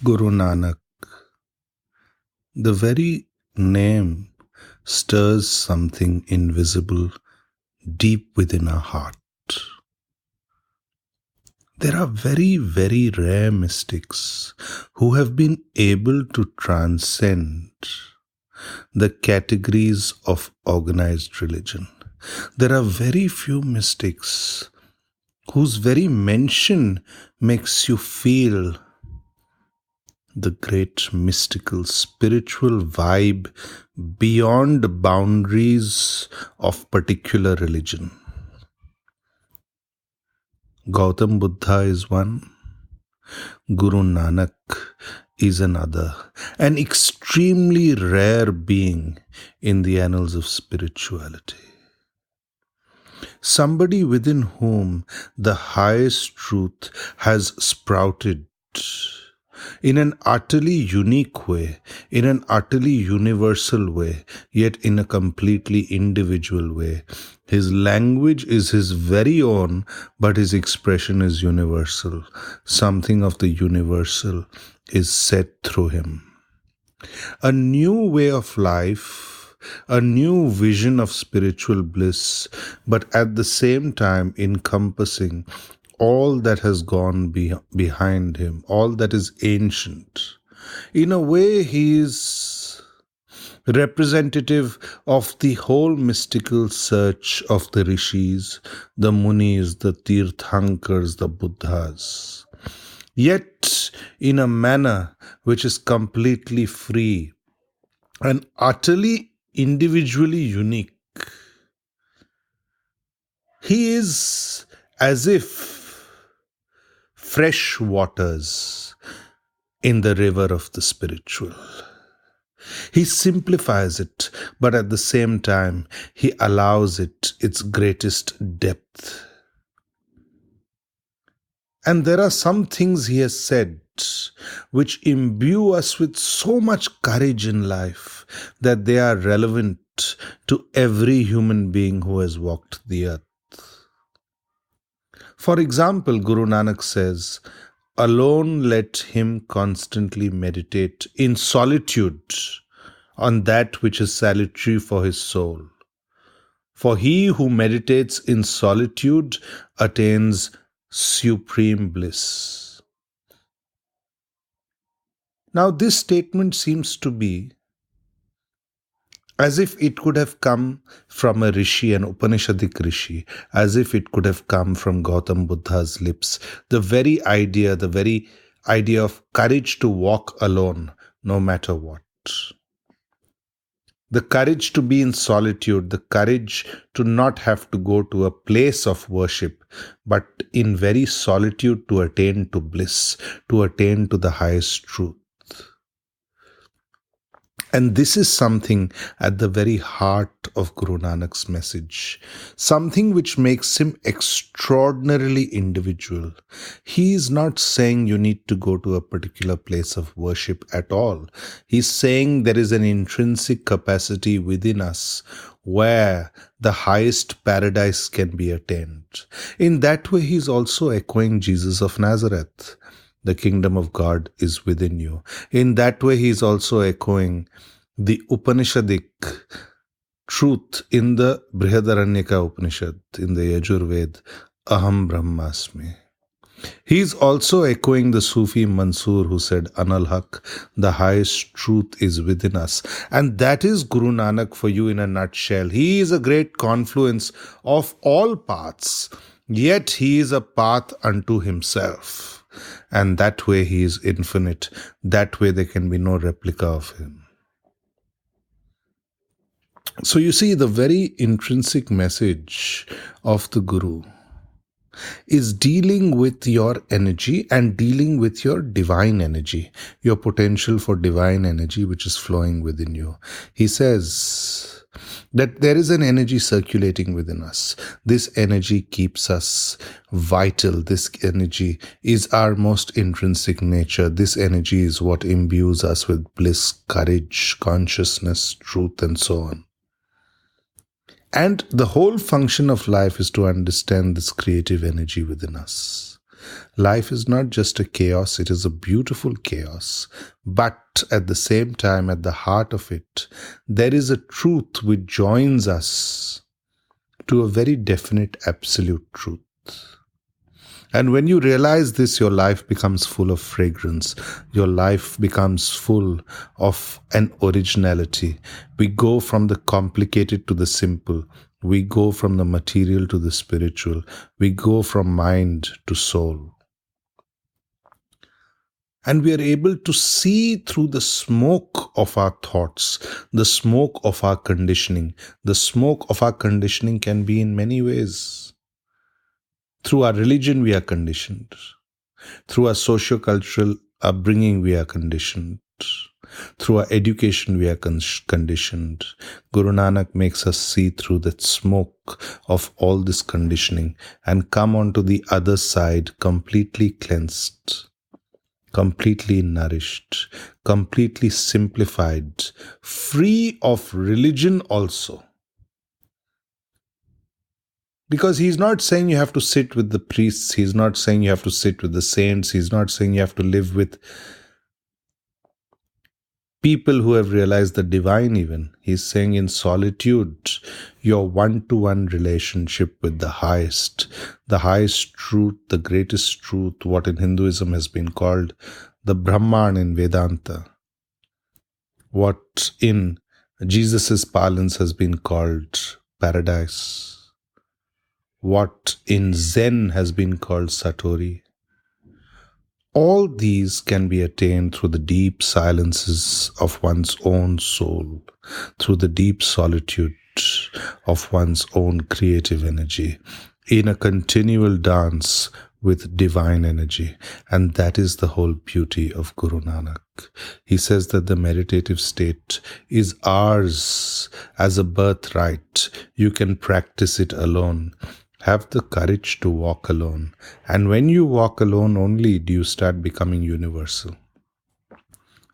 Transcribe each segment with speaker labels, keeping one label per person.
Speaker 1: Guru Nanak, the very name stirs something invisible deep within our heart. There are very, very rare mystics who have been able to transcend the categories of organized religion. There are very few mystics whose very mention makes you feel the great mystical spiritual vibe beyond boundaries of particular religion. Gautam Buddha is one, Guru Nanak is another, an extremely rare being in the annals of spirituality. Somebody within whom the highest truth has sprouted in an utterly unique way, in an utterly universal way, yet in a completely individual way. His language is his very own, but his expression is universal. Something of the universal is said through him. A new way of life, a new vision of spiritual bliss, but at the same time encompassing all that has gone behind him, all that is ancient. In a way, he is representative of the whole mystical search of the rishis, the munis, the tirthankars, the buddhas. Yet, in a manner which is completely free and utterly individually unique. He is as if fresh waters in the river of the spiritual. He simplifies it, but at the same time, he allows it its greatest depth. And there are some things he has said which imbue us with so much courage in life that they are relevant to every human being who has walked the earth. For example, Guru Nanak says, "Alone let him constantly meditate in solitude on that which is salutary for his soul. For he who meditates in solitude attains supreme bliss." Now, this statement seems to be as if it could have come from a rishi, an Upanishadic rishi, as if it could have come from Gautam Buddha's lips. The very idea of courage to walk alone, no matter what. The courage to be in solitude, the courage to not have to go to a place of worship, but in very solitude to attain to bliss, to attain to the highest truth. And this is something at the very heart of Guru Nanak's message, something which makes him extraordinarily individual. He is not saying you need to go to a particular place of worship at all. He's saying there is an intrinsic capacity within us where the highest paradise can be attained. In that way, he's also echoing Jesus of Nazareth. The kingdom of God is within you. In that way, he is also echoing the Upanishadic truth in the Brihadaranyaka Upanishad, in the Yajurved, Aham Brahmasmi. He is also echoing the Sufi Mansur who said, Anal Haq, the highest truth is within us. And that is Guru Nanak for you in a nutshell. He is a great confluence of all paths, yet he is a path unto himself. And that way he is infinite. That way there can be no replica of him. So you see, the very intrinsic message of the Guru is dealing with your energy and dealing with your divine energy, your potential for divine energy which is flowing within you. He says that there is an energy circulating within us. This energy keeps us vital. This energy is our most intrinsic nature. This energy is what imbues us with bliss, courage, consciousness, truth, and so on. And the whole function of life is to understand this creative energy within us. Life is not just a chaos, it is a beautiful chaos. But at the same time, at the heart of it, there is a truth which joins us to a very definite absolute truth. And when you realize this, your life becomes full of fragrance. Your life becomes full of an originality. We go from the complicated to the simple. We go from the material to the spiritual. We go from mind to soul. And we are able to see through the smoke of our thoughts, the smoke of our conditioning. The smoke of our conditioning can be in many ways. Through our religion, we are conditioned. Through our socio-cultural upbringing, we are conditioned. Through our education, we are conditioned. Guru Nanak makes us see through that smoke of all this conditioning and come onto the other side completely cleansed, completely nourished, completely simplified, free of religion also. Because he's not saying you have to sit with the priests, he's not saying you have to sit with the saints, he's not saying you have to live with people who have realized the divine even. He's saying in solitude, your one-to-one relationship with the highest truth, the greatest truth, what in Hinduism has been called the Brahman in Vedanta, what in Jesus' parlance has been called paradise, what in Zen has been called Satori. All these can be attained through the deep silences of one's own soul, through the deep solitude of one's own creative energy, in a continual dance with divine energy. And that is the whole beauty of Guru Nanak. He says that the meditative state is ours as a birthright. You can practice it alone. Have the courage to walk alone. And when you walk alone only do you start becoming universal.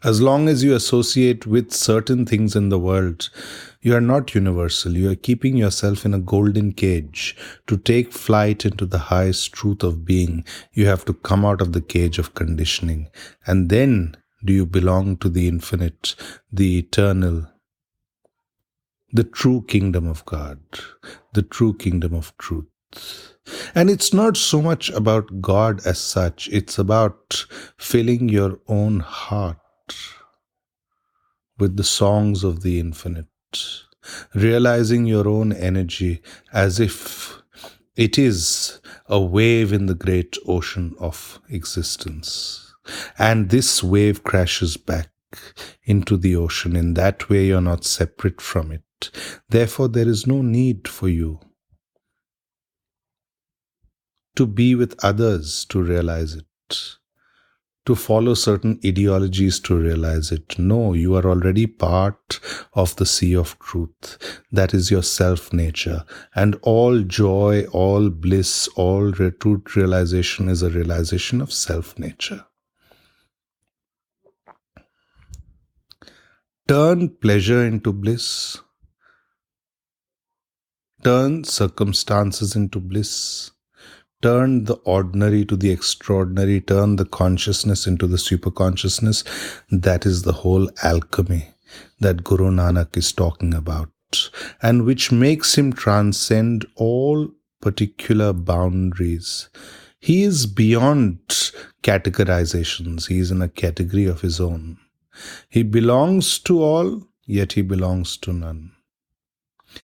Speaker 1: As long as you associate with certain things in the world, you are not universal. You are keeping yourself in a golden cage. To take flight into the highest truth of being, you have to come out of the cage of conditioning. And then do you belong to the infinite, the eternal, the true kingdom of God, the true kingdom of truth. And it's not so much about God as such, it's about filling your own heart with the songs of the infinite, realizing your own energy as if it is a wave in the great ocean of existence. And this wave crashes back into the ocean. In that way, you're not separate from it. Therefore, there is no need for you to be with others to realize it, to follow certain ideologies to realize it. No, you are already part of the sea of truth. That is your self-nature. And all joy, all bliss, all truth realization is a realization of self-nature. Turn pleasure into bliss. Turn circumstances into bliss. Turn the ordinary to the extraordinary. Turn the consciousness into the superconsciousness. That is the whole alchemy that Guru Nanak is talking about, and which makes him transcend all particular boundaries. He is beyond categorizations. He is in a category of his own. He belongs to all, yet he belongs to none.